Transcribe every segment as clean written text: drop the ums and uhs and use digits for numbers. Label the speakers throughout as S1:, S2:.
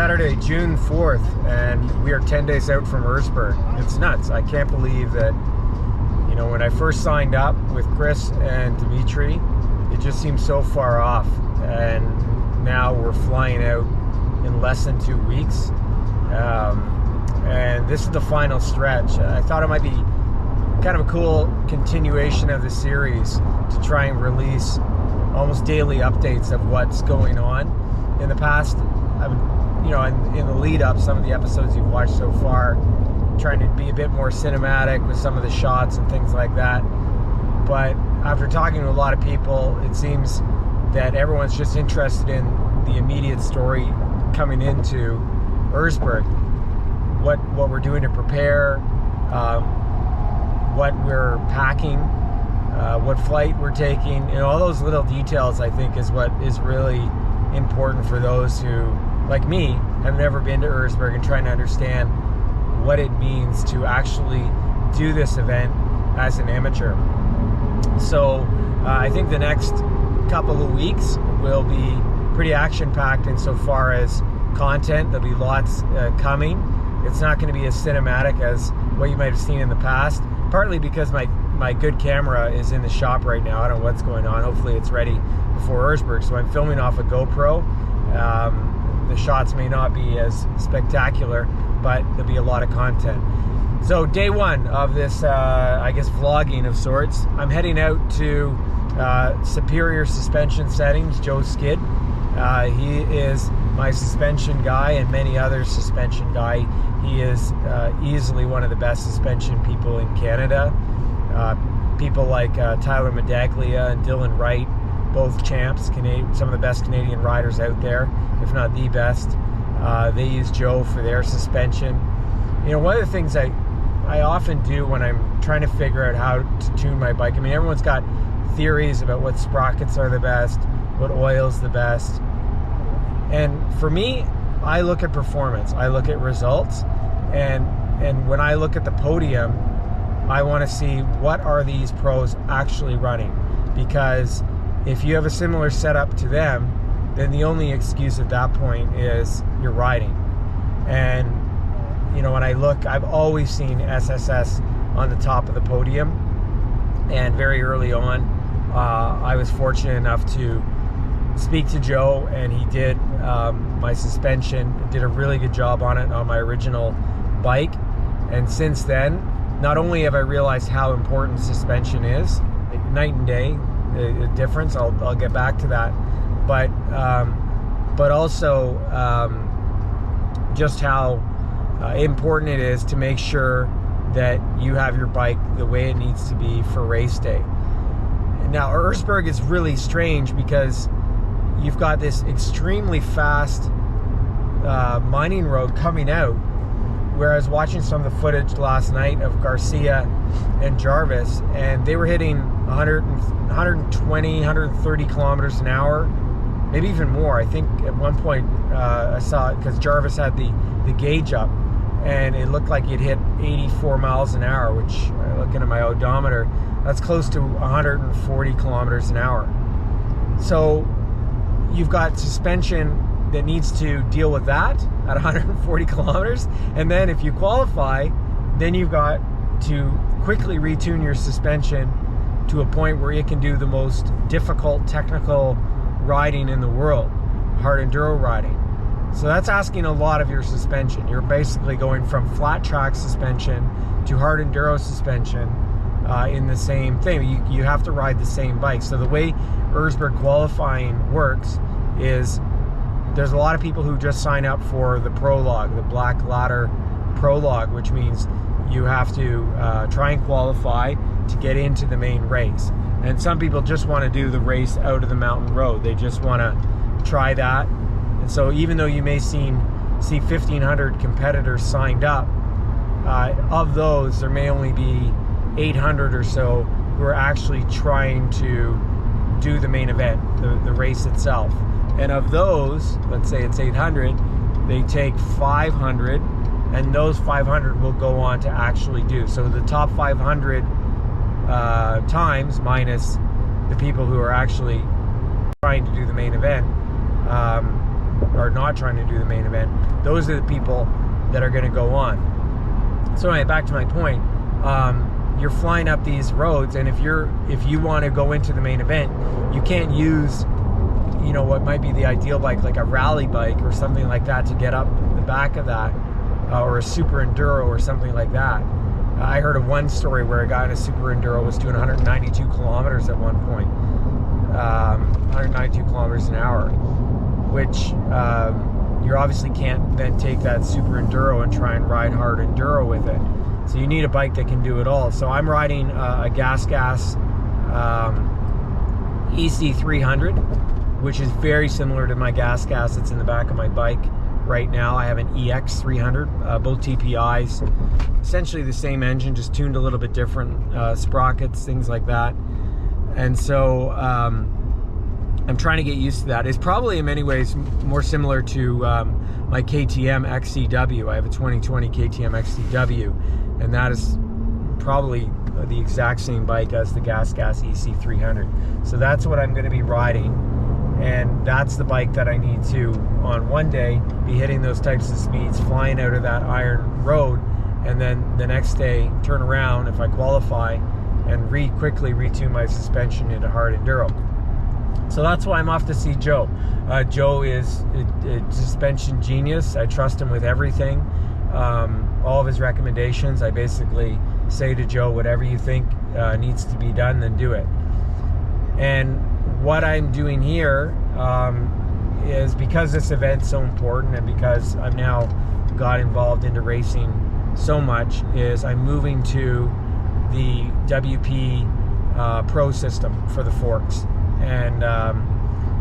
S1: Saturday, June 4th, and we are 10 days out from Erzberg. It's nuts. I can't believe that, you know, when I first signed up with Chris and Dimitri, it just seemed so far off. And now we're flying out in less than 2 weeks. And this is the final stretch. I thought it might be kind of a cool continuation of the series to try and release almost daily updates of what's going on. In the past, you know, in the lead up, some of the episodes you've watched so far, trying to be a bit more cinematic with some of the shots and things like that. But after talking to a lot of people, it seems that everyone's just interested in the immediate story coming into Erzberg. What we're doing to prepare, what we're packing, what flight we're taking, you know, all those little details, I think, is what is really important for those who, like me, have never been to Erzberg and trying to understand what it means to actually do this event as an amateur. So I think the next couple of weeks will be pretty action-packed insofar as content. There'll be lots coming. It's not going to be as cinematic as what you might have seen in the past, partly because my good camera is in the shop right now. I don't know what's going on. Hopefully it's ready before Erzberg. So I'm filming off a GoPro. The shots may not be as spectacular, but there'll be a lot of content. So day one of this, I guess, vlogging of sorts, I'm heading out to Superior Suspension Settings, Joe Skidd. He is my suspension guy and many others' suspension guy. He is easily one of the best suspension people in Canada. People like Tyler Medaglia and Dylan Wright, both champs, some of the best Canadian riders out there, if not the best. They use Joe for their suspension. You know, one of the things I often do when I'm trying to figure out how to tune my bike, I mean, everyone's got theories about what sprockets are the best, what oil's the best. And for me, I look at performance, I look at results, and when I look at the podium, I want to see what are these pros actually running. Because if you have a similar setup to them, then the only excuse at that point is your riding. And you know, when I look, I've always seen SSS on the top of the podium. And very early on, I was fortunate enough to speak to Joe, and he did my suspension, did a really good job on it on my original bike. And since then, not only have I realized how important suspension is, like night and day, the difference, I'll get back to that, but also just how important it is to make sure that you have your bike the way it needs to be for race day. Now, Erzberg is really strange because you've got this extremely fast mining road coming out, whereas watching some of the footage last night of Garcia and Jarvis, and they were hitting 120, 130 kilometers an hour, maybe even more. I think at one point I saw it because Jarvis had the gauge up, and it looked like it hit 84 miles an hour, which, looking at my odometer, that's close to 140 kilometers an hour. So you've got suspension that needs to deal with that at 140 kilometers, and then if you qualify, then you've got to quickly retune your suspension to a point where it can do the most difficult technical riding in the world, hard enduro riding. So that's asking a lot of your suspension. You're basically going from flat track suspension to hard enduro suspension in the same thing. You have to ride the same bike. So the way Erzberg qualifying works is there's a lot of people who just sign up for the prologue, the black ladder prologue, which means you have to try and qualify to get into the main race. And some people just want to do the race out of the mountain road. They just want to try that. And so even though you may see 1,500 competitors signed up, of those, there may only be 800 or so who are actually trying to do the main event, the race itself. And of those, let's say it's 800, they take 500, and those 500 will go on to actually do. So the top 500 times minus the people who are actually trying to do the main event, are not trying to do the main event, those are the people that are going to go on. So anyway, back to my point. You're flying up these roads, and if you want to go into the main event, you can't use, you know, what might be the ideal bike, like a rally bike or something like that, to get up the back of that, or a super enduro or something like that. I heard of one story where a guy in a super enduro was doing 192 kilometers at one point, 192 kilometers an hour, which you obviously can't then take that super enduro and try and ride hard enduro with it. So you need a bike that can do it all. So I'm riding a Gas EC300, which is very similar to my Gas that's in the back of my bike right now. I have an EX300, both TPIs, essentially the same engine, just tuned a little bit different, sprockets, things like that. And so I'm trying to get used to that. It's probably in many ways more similar to my KTM XCW. I have a 2020 KTM XCW, and that is probably the exact same bike as the Gas EC300. So that's what I'm going to be riding, and that's the bike that I need to, on one day, be hitting those types of speeds, flying out of that iron road, and then the next day turn around if I qualify and quickly retune my suspension into hard enduro. So that's why I'm off to see Joe. Joe is a suspension genius. I trust him with everything. All of his recommendations, I basically say to Joe, whatever you think needs to be done, then do it. And what I'm doing here is, because this event's so important and because I've now got involved into racing so much, is I'm moving to the WP Pro system for the forks. And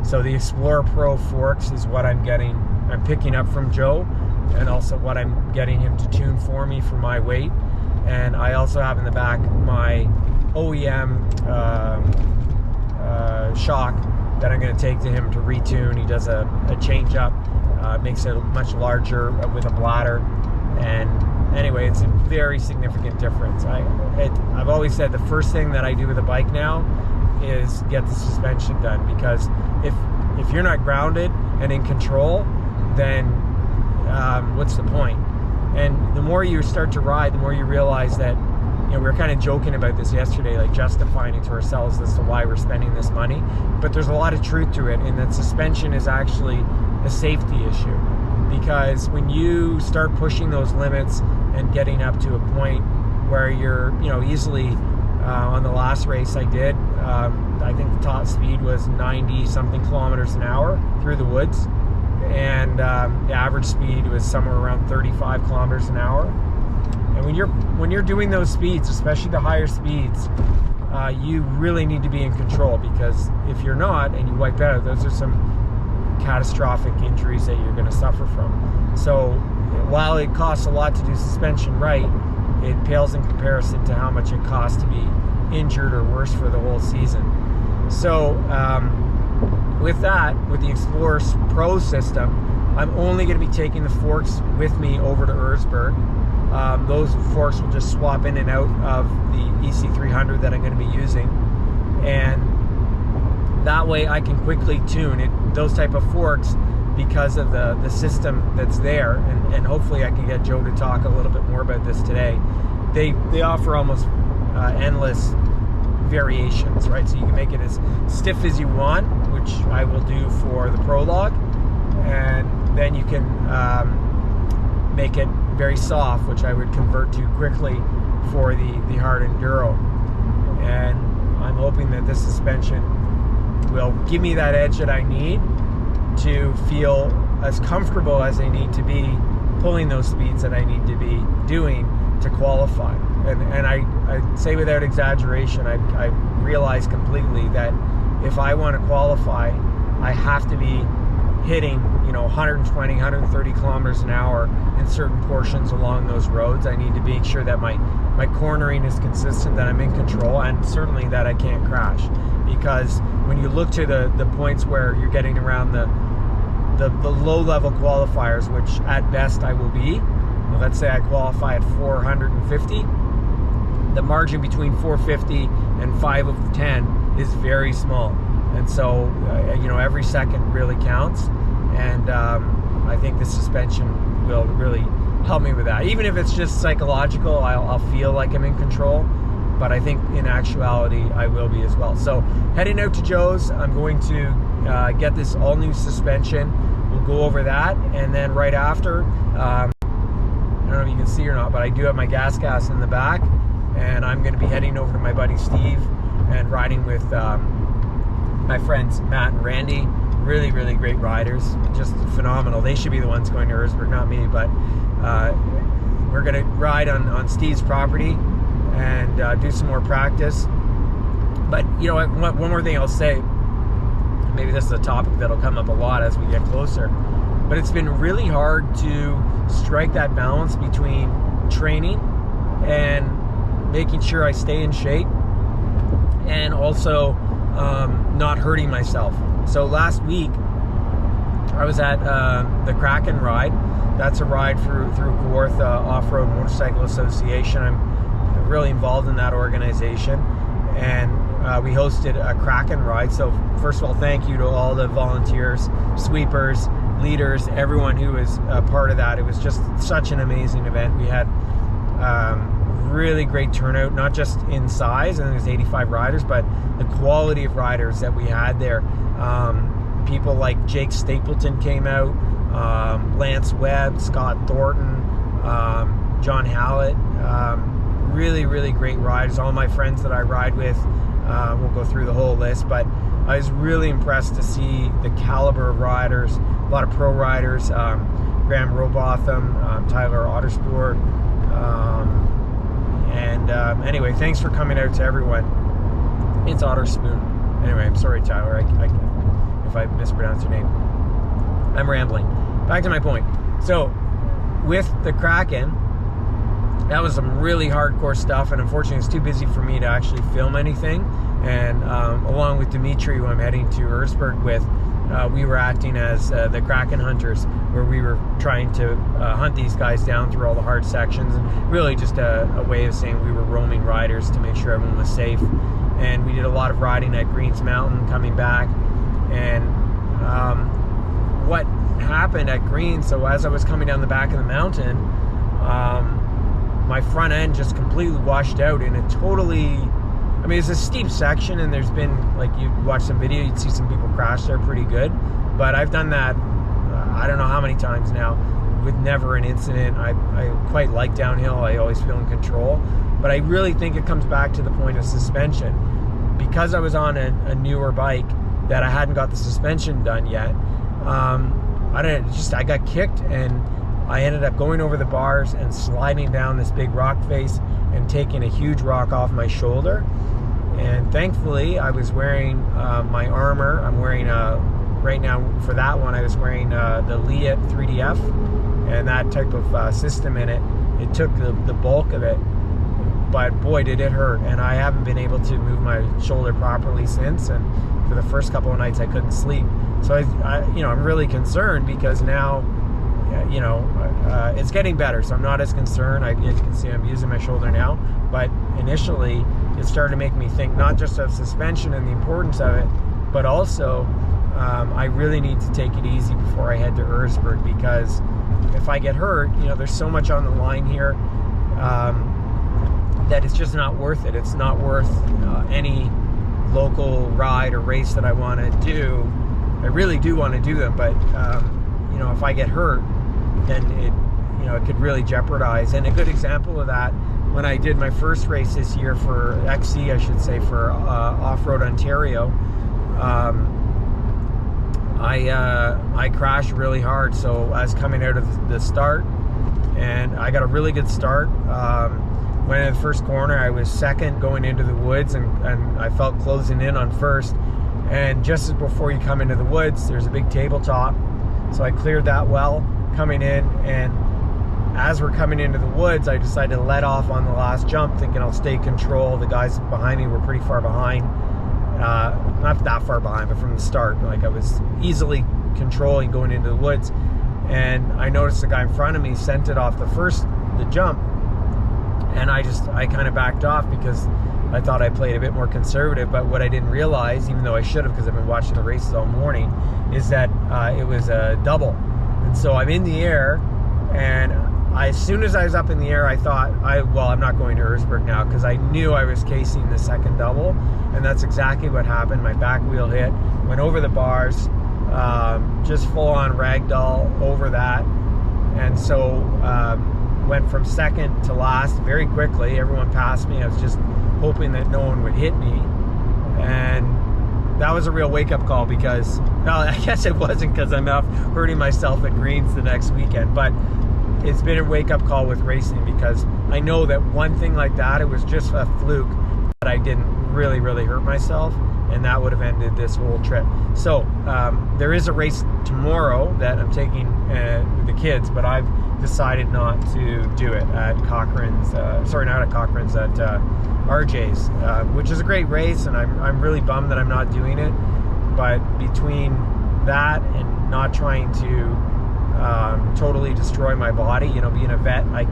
S1: so the Explorer Pro forks is what I'm picking up from Joe, and also what I'm getting him to tune for me for my weight. And I also have in the back my OEM shock that I'm going to take to him to retune. He does a change up, makes it much larger with a bladder, and anyway, it's a very significant difference. I've always said the first thing that I do with a bike now is get the suspension done, because if you're not grounded and in control, then what's the point? And the more you start to ride, the more you realize that, you know, we were kind of joking about this yesterday, like justifying it to ourselves as to why we're spending this money, but there's a lot of truth to it, and that suspension is actually a safety issue, because when you start pushing those limits and getting up to a point where you're, you know, easily on the last race I did, I think the top speed was 90 something kilometers an hour through the woods, and the average speed was somewhere around 35 kilometers an hour. And when you're doing those speeds, especially the higher speeds, you really need to be in control, because if you're not and you wipe out, those are some catastrophic injuries that you're going to suffer from. So while it costs a lot to do suspension right, it pales in comparison to how much it costs to be injured or worse for the whole season. So with the Explorer Pro system, I'm only going to be taking the forks with me over to Erzberg. Those forks will just swap in and out of the EC300 that I'm going to be using, and that way I can quickly tune it, those type of forks, because of the system that's there. And hopefully I can get Joe to talk a little bit more about this today. They offer almost endless variations, right? So you can make it as stiff as you want, which I will do for the Prologue, and then you can make it very soft, which I would convert to quickly for the hard enduro. And I'm hoping that this suspension will give me that edge that I need to feel as comfortable as I need to be pulling those speeds that I need to be doing to qualify. And I say without exaggeration, I realize completely that if I want to qualify, I have to be hitting, 120, 130 kilometers an hour in certain portions along those roads. I need to make sure that my cornering is consistent, that I'm in control, and certainly that I can't crash. Because when you look to the points where you're getting around the low-level qualifiers, which at best I will be, let's say I qualify at 450, the margin between 450 and 5 of 10 is very small. And so, every second really counts. And I think the suspension will really help me with that. Even if it's just psychological, I'll feel like I'm in control, but I think in actuality I will be as well. So heading out to Joe's, I'm going to get this all new suspension. We'll go over that, and then right after, I don't know if you can see or not, but I do have my gas in the back, and I'm going to be heading over to my buddy Steve and riding with my friends Matt and Randy. Really, really great riders, just phenomenal. They should be the ones going to Erzberg, not me, but we're going to ride on Steve's property and do some more practice. But you know what, one more thing I'll say, maybe this is a topic that'll come up a lot as we get closer, but it's been really hard to strike that balance between training and making sure I stay in shape and also not hurting myself. So last week I was at the Kraken ride. That's a ride through Kawartha Off-Road Motorcycle Association. I'm really involved in that organization, and we hosted a Kraken ride. So first of all, thank you to all the volunteers, sweepers, leaders, everyone who was a part of that. It was just such an amazing event. We had really great turnout, not just in size, and there's 85 riders, but the quality of riders that we had there. People like Jake Stapleton came out, Lance Webb, Scott Thornton, John Hallett, really, really great riders. All my friends that I ride with, we'll go through the whole list, but I was really impressed to see the caliber of riders, a lot of pro riders, Graham Robotham, Tyler Otterspoor, anyway, thanks for coming out to everyone. It's Otterspoon. Anyway, I'm sorry, Tyler, if I mispronounced your name. I'm rambling. Back to my point. So, with the Kraken, that was some really hardcore stuff, and unfortunately it's too busy for me to actually film anything. And along with Dimitri, who I'm heading to Erzberg with, we were acting as the Kraken hunters, where we were trying to hunt these guys down through all the hard sections, and really just a way of saying we were roaming riders to make sure everyone was safe. And we did a lot of riding at Greens Mountain coming back. And what happened at Greens, so as I was coming down the back of the mountain, my front end just completely washed out in a totally, I mean, it's a steep section, and there's been, like, you watch some video, you'd see some people crash there pretty good, but I've done that I don't know how many times now with never an incident. I quite like downhill. I always feel in control, but I really think it comes back to the point of suspension. Because I was on a newer bike that I hadn't got the suspension done yet, I got kicked, and I ended up going over the bars and sliding down this big rock face and taking a huge rock off my shoulder. And thankfully I was wearing my armor. I'm wearing right now for that one I was wearing the Leah 3DF and that type of system in it. It took the bulk of it, but boy did it hurt, and I haven't been able to move my shoulder properly since, and for the first couple of nights I couldn't sleep. So I'm really concerned, because now it's getting better, so I'm not as concerned. As you can see, I'm using my shoulder now, but initially it started to make me think not just of suspension and the importance of it, but also I really need to take it easy before I head to Erzberg, because if I get hurt, there's so much on the line here that it's just not worth it. It's not worth any local ride or race that I want to do. I really do want to do them, but if I get hurt, then it could really jeopardize. And a good example of that, when I did my first race this year for XC, I should say, for Off-Road Ontario, I crashed really hard. So I was coming out of the start, and I got a really good start. Went in the first corner, I was second going into the woods, and I felt closing in on first. And just as before you come into the woods, there's a big tabletop. So I cleared that well coming in, and as we're coming into the woods, I decided to let off on the last jump, thinking I'll stay control. The guys behind me were pretty far behind. Not that far behind, but from the start, like I was easily controlling going into the woods. And I noticed the guy in front of me sent it off the jump, and I kind of backed off, because I thought I played a bit more conservative, but what I didn't realize, even though I should have because I've been watching the races all morning, is that it was a double. And so I'm in the air, and as soon as I was up in the air, I thought, I'm not going to Erzberg now, because I knew I was casing the second double, and that's exactly what happened. My back wheel hit, went over the bars, just full on ragdoll over that, and so went from second to last very quickly. Everyone passed me. I was just hoping that no one would hit me, and that was a real wake-up call, because, well, I guess it wasn't, because I'm out hurting myself at greens the next weekend, but it's been a wake-up call with racing, because I know that one thing like that, it was just a fluke, that I didn't really hurt myself, and that would have ended this whole trip. So there is a race tomorrow that I'm taking with the kids, but I've decided not to do it at Cochrane's, sorry, not at Cochrane's, at RJ's, which is a great race, and I'm really bummed that I'm not doing it. But between that and not trying to totally destroy my body, you know, being a vet, I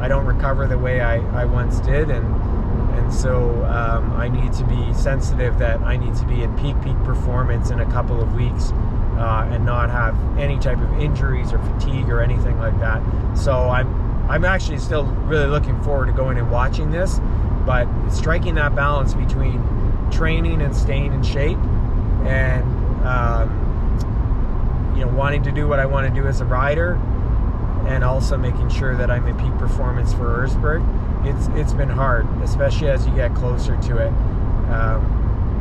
S1: don't recover the way I once did, and so I need to be sensitive that I need to be in peak performance in a couple of weeks, and not have any type of injuries or fatigue or anything like that. So I'm actually still really looking forward to going and watching this, but striking that balance between training and staying in shape, and you know, wanting to do what I want to do as a rider, and also making sure that I'm in peak performance for Erzberg. It's been hard, especially as you get closer to it,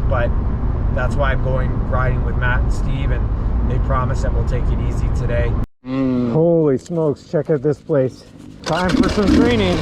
S1: but that's why I'm going riding with Matt and Steve, and they promise that we'll take it easy today. Holy smokes, check out this place. Time for some training.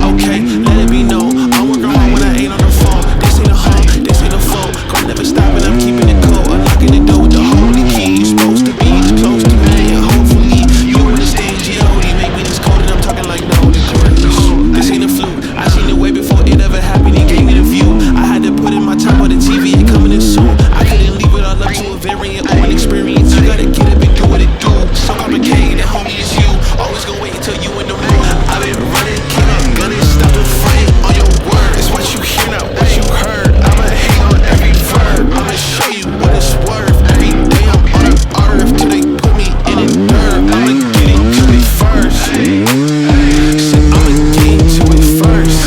S2: Okay, let it be known, I work hard when I ain't on the phone. This ain't a home, this ain't a phone. Gon' never stop and I'm keeping it cold. Unlocking the door with the holy key. You're supposed to be close to me, and hopefully you understand G.O.D. Make me this cold and I'm talking like no, this ain't a fluke. I seen it way before it ever happened. He gave me the view. I had to put in my time on the TV, it coming in soon. I couldn't leave it all up to a variant or an experience. You gotta get up and do what it do. So complicated, homie, it's you. Always gonna wait until you in the mood. I've been running, came up, gunning, stop and frame on your word. It's what you hear, not what you heard. I'ma hang on every verb. I'ma show you what it's worth. Every day I'm on the earth till they put me in the dirt. I'ma get into it first. Said I'ma get into it first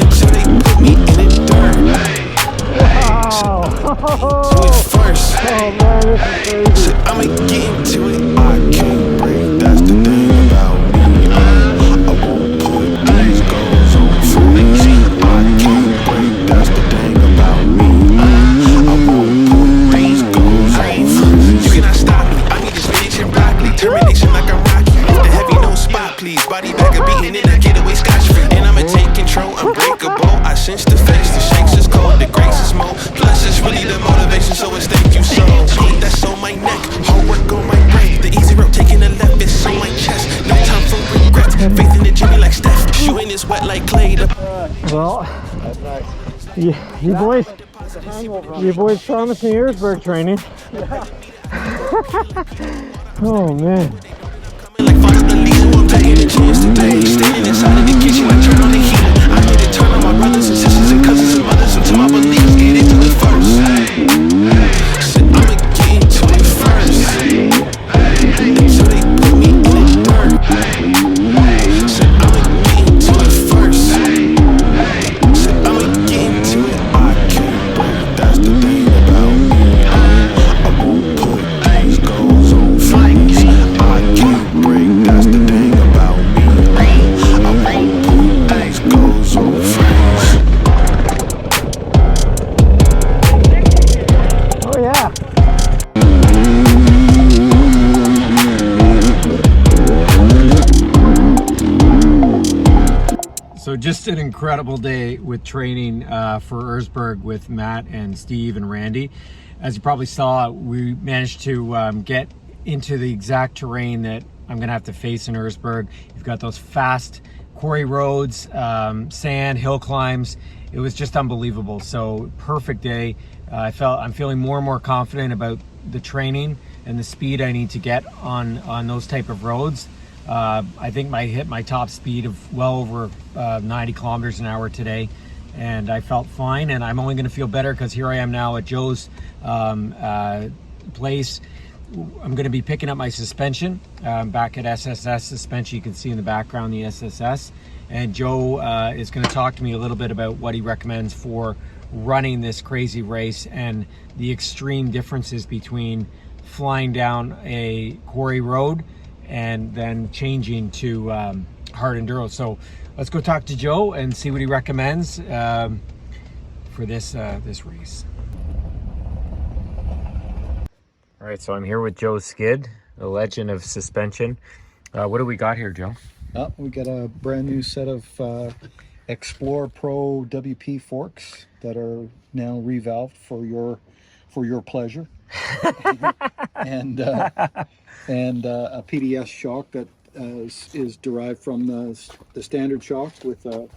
S2: until they put me in the dirt. Do it first. Said I'ma get into it. I can't break. That's the thing about me. I won't put these goals on freeze. I can't break. That's the thing about me. I won't put these goals on freeze. You cannot stop me. I need this spinach and broccoli. Termination like I'm Rocky. Lift the heavy, no spot, please. Body back a beating and I get away scotch-free. And I'ma take control, unbreakable. I sense the face, the shakes is cold, the grace is more. Plus it's really the motivation, so it's thank you so. That's on my neck, hard work on my brain. The easy road taking the left, it's on my chest. No time for regrets, faith in the journey like Steph. Shooting is wet like clay.
S1: Well, that's nice. You boys promised me Erzberg training. Oh man.
S2: Like follow the lead, I'm taking a chance today. Standing inside of the kitchen, like turn on the heat. I need to turn on my brothers and sisters and cousins and mothers until my beliefs get into it first. Said I'ma get into it first until they put me in the dirt. Said I'ma get into it first. Said I'ma get into it. I can't break. That's the thing about me. I won't put these goals on freeze. I can't break. That's the thing about me. I won't put these goals on freeze.
S1: Oh yeah. So just an incredible day with training for Erzberg with Matt and Steve and Randy. As you probably saw, we managed to get into the exact terrain that I'm gonna have to face in Erzberg. You've got those fast quarry roads, sand, hill climbs. It was just unbelievable. So perfect day. I'm feeling more and more confident about the training and the speed I need to get on those type of roads. I think I hit my top speed of well over 90 kilometers an hour today, and I felt fine. And I'm only going to feel better because here I am now at Joe's place. I'm going to be picking up my suspension back at SSS Suspension. You can see in the background the SSS, and Joe is going to talk to me a little bit about what he recommends for running this crazy race and the extreme differences between flying down a quarry road and then changing to hard enduro. So let's go talk to Joe and see what he recommends for this race. All right, so I'm here with Joe Skidd, the legend of suspension. What do we got here, Joe?
S3: We got a brand new set of Explore Pro WP forks that are now revalved for your pleasure, and a PDS shock that is derived from the standard shock with a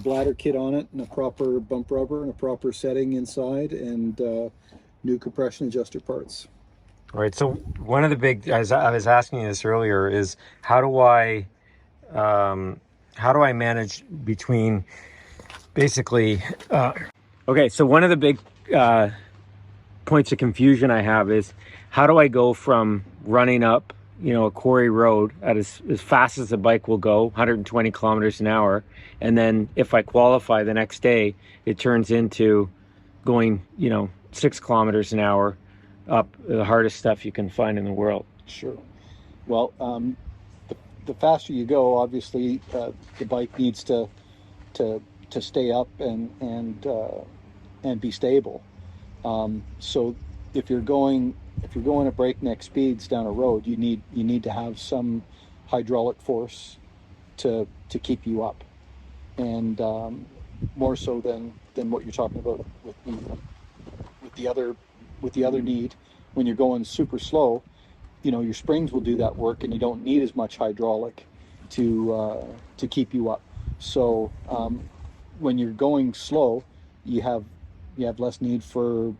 S3: bladder kit on it and a proper bump rubber and a proper setting inside, and new compression adjuster parts.
S1: All right, so one of the big, as I was asking you this earlier, is how do I manage between basically, okay, so one of the big points of confusion I have is how do I go from running up, a quarry road at as fast as the bike will go, 120 kilometers an hour, and then if I qualify the next day, it turns into going, 6 kilometers an hour up the hardest stuff you can find in the world.
S3: Sure. Well, the faster you go, obviously, the bike needs to stay up and be stable. So if you're going at breakneck speeds down a road, you need to have some hydraulic force to keep you up, and more so than what you're talking about with the other need. When you're going super slow, your springs will do that work, and you don't need as much hydraulic to keep you up. So when you're going slow, you have less need for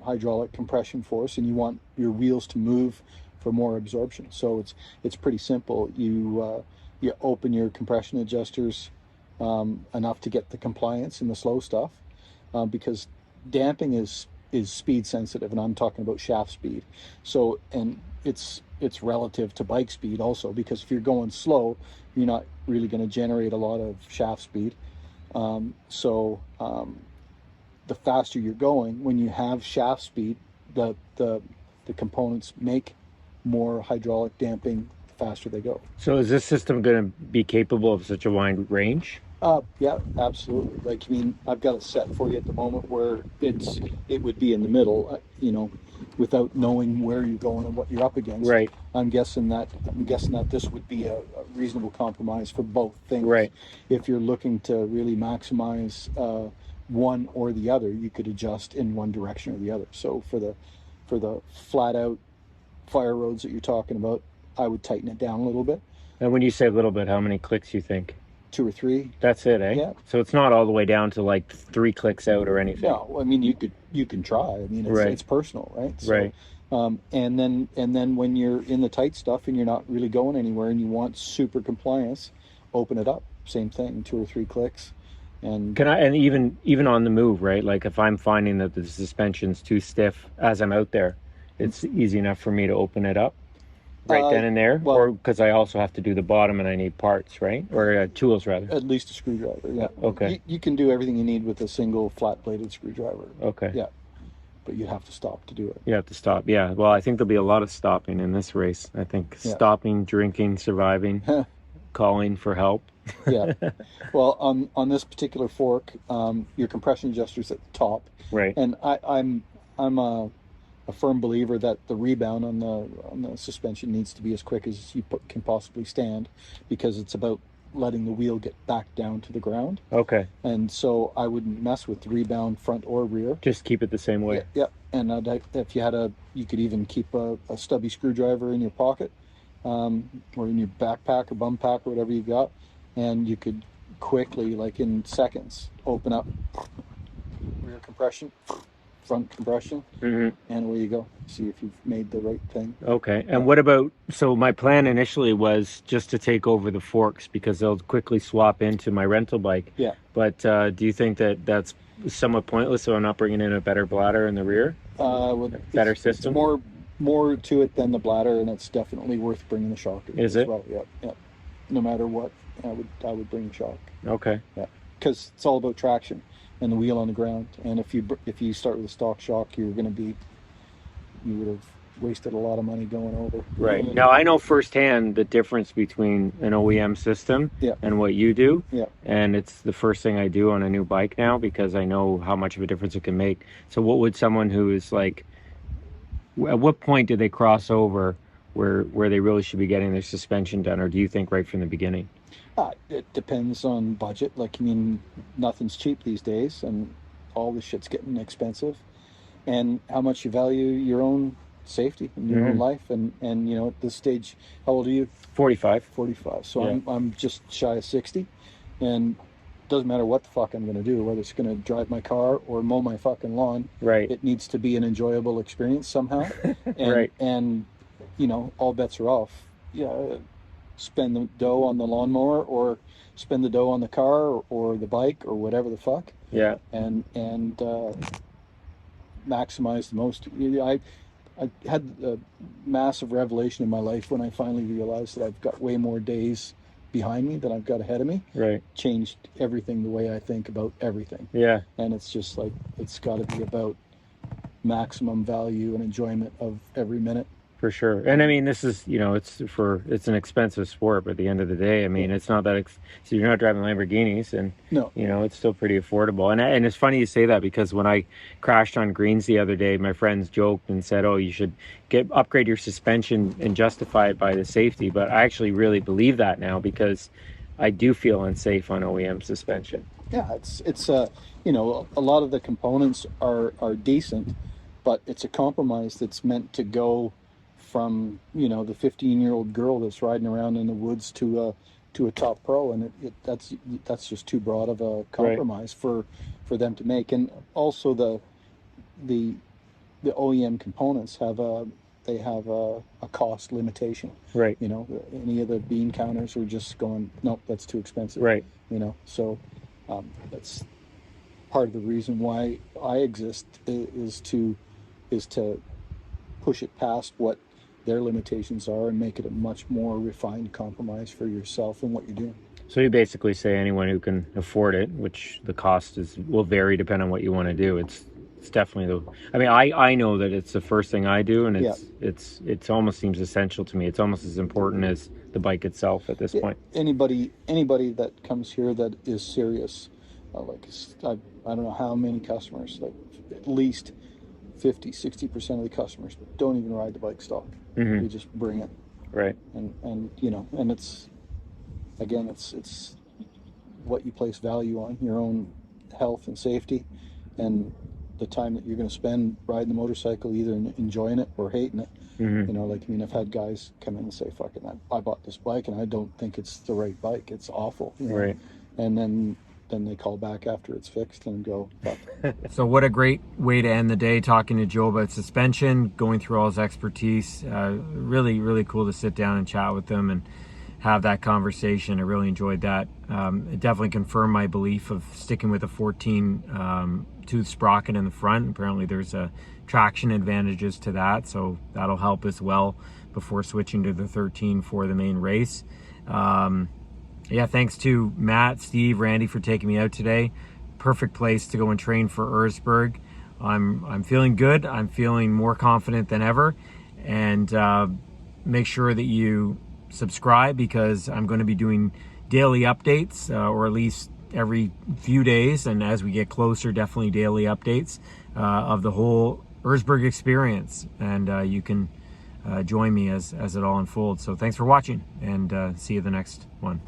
S3: hydraulic compression force, and you want your wheels to move for more absorption. So it's pretty simple. You open your compression adjusters enough to get the compliance in the slow stuff, because damping is speed sensitive, and I'm talking about shaft speed. So, and it's relative to bike speed also, because if you're going slow, you're not really going to generate a lot of shaft speed. The faster you're going, when you have shaft speed, the components make more hydraulic damping the faster they go.
S1: So is this system going to be capable of such a wide range?
S3: Yeah, absolutely. I've got it set for you at the moment where it would be in the middle, without knowing where you're going and what you're up against.
S1: Right.
S3: I'm guessing that this would be a reasonable compromise for both things.
S1: Right.
S3: If you're looking to really maximize one or the other, you could adjust in one direction or the other. So for the flat out fire roads that you're talking about, I would tighten it down a little bit.
S1: And when you say a little bit, how many clicks you think?
S3: 2 or 3.
S1: That's it, eh?
S3: Yeah.
S1: So it's not all the way down to like 3 clicks out or anything.
S3: No, you can try. It's personal, right? So,
S1: right.
S3: And then when you're in the tight stuff and you're not really going anywhere and you want super compliance, open it up. Same thing, 2 or 3 clicks. And even on the move, right? Like if I'm finding that the suspension's too stiff as I'm out there, it's easy enough for me to open it up right then and there, or because I also have to do the bottom and I need parts, right? Or tools rather. At least a screwdriver, yeah.
S1: Okay.
S3: You can do everything you need with a single flat-bladed screwdriver.
S1: Okay.
S3: Yeah, but you'd have to stop to do it.
S1: You have to stop, yeah. Well, I think there'll be a lot of stopping in this race. I think stopping, drinking, surviving, calling for help.
S3: Yeah. Well, on this particular fork, your compression adjuster's at the top.
S1: Right.
S3: And I'm a firm believer that the rebound on the suspension needs to be as quick as you can possibly stand, because it's about letting the wheel get back down to the ground.
S1: Okay.
S3: And so I wouldn't mess with the rebound front or rear.
S1: Just keep it the same way.
S3: Yeah. And if you could even keep a stubby screwdriver in your pocket, or in your backpack or bum pack or whatever you got, and you could quickly, like in seconds, open up rear compression, front compression,
S1: Mm-hmm.
S3: and away you go. See if you've made the right thing.
S1: Okay. And what about, so my plan initially was just to take over the forks because they'll quickly swap into my rental bike.
S3: Yeah.
S1: But do you think that that's somewhat pointless, so I'm not bringing in a better bladder in the rear?
S3: Well,
S1: Better
S3: it's
S1: system?
S3: more to it than the bladder, and it's definitely worth bringing the shock in
S1: Is
S3: as
S1: it?
S3: well. Yeah, yeah. No matter what, I would bring the shock.
S1: Okay.
S3: Yeah, because it's all about traction and the wheel on the ground. And if you start with a stock shock, you would have wasted a lot of money going over.
S1: Right. Now, I know firsthand the difference between an OEM system
S3: Yeah.
S1: and what you do.
S3: Yeah.
S1: And it's the first thing I do on a new bike now because I know how much of a difference it can make. So what would someone who is like, at what point do they cross over where they really should be getting their suspension done? Or do you think right from the beginning?
S3: It depends on budget. Like, I mean, nothing's cheap these days, and all this shit's getting expensive. And how much you value your own safety and your own life. And you know, at this stage, how old are you?
S1: 45.
S3: 45. So
S1: Yeah.
S3: I'm just shy of 60, and it doesn't matter what the fuck I'm going to do, whether it's going to drive my car or mow my fucking lawn.
S1: Right.
S3: It needs to be an enjoyable experience somehow. And,
S1: Right.
S3: And you know, all bets are off. Yeah, spend the dough on the lawnmower, or spend the dough on the car, or the bike, or whatever the fuck.
S1: Yeah.
S3: And maximize the most. I had a massive revelation in my life when I finally realized that I've got way more days behind me than I've got ahead of me.
S1: Right.
S3: Changed everything, the way I think about everything.
S1: Yeah.
S3: And it's just like, it's got to be about maximum value and enjoyment of every minute.
S1: For sure. And I mean, this is, you know, it's an expensive sport, but at the end of the day, I mean, it's not that, so you're not driving Lamborghinis, and,
S3: No.
S1: you know, it's still pretty affordable. And it's funny you say that, because when I crashed on greens the other day, my friends joked and said, oh, you should upgrade your suspension and justify it by the safety. But I actually really believe that now, because I do feel unsafe on OEM suspension.
S3: Yeah, it's you know, a lot of the components are decent, but it's a compromise that's meant to go from, you know, the 15-year-old girl that's riding around in the woods to a top pro, and that's just too broad of a compromise for them to make. And also the OEM components have a cost limitation.
S1: Right.
S3: You know, any of the bean counters are just going, nope, that's too expensive.
S1: Right.
S3: You know, so that's part of the reason why I exist, is to push it past what their limitations are and make it a much more refined compromise for yourself and what you're doing.
S1: So you basically say anyone who can afford it, which the cost will vary depending on what you want to do. It's definitely I mean, I know that it's the first thing I do, and it's almost seems essential to me. It's almost as important as the bike itself at this point.
S3: Anybody that comes here that is serious, like I don't know how many customers, like at least 50-60% of the customers don't even ride the bike stock. They just bring it.
S1: Right.
S3: And you know, and it's, again, it's what you place value on, your own health and safety, and the time that you're going to spend riding the motorcycle, either enjoying it or hating it. You know, like, I mean, I've had guys come in and say, fucking, I bought this bike and I don't think it's the right bike. It's awful. You know?
S1: Right.
S3: And then they call back after it's fixed and go, fuck.
S1: So what a great way to end the day, talking to Joe about suspension, going through all his expertise. Really, really cool to sit down and chat with him and have that conversation. I really enjoyed that. It definitely confirmed my belief of sticking with a 14 tooth sprocket in the front. Apparently there's traction advantages to that, so that'll help as well before switching to the 13 for the main race. Yeah, thanks to Matt, Steve, Randy for taking me out today. Perfect place to go and train for Erzberg. I'm feeling good. I'm feeling more confident than ever. And make sure that you subscribe, because I'm going to be doing daily updates, or at least every few days. And as we get closer, definitely daily updates of the whole Erzberg experience. And you can join me as it all unfolds. So thanks for watching, and see you the next one.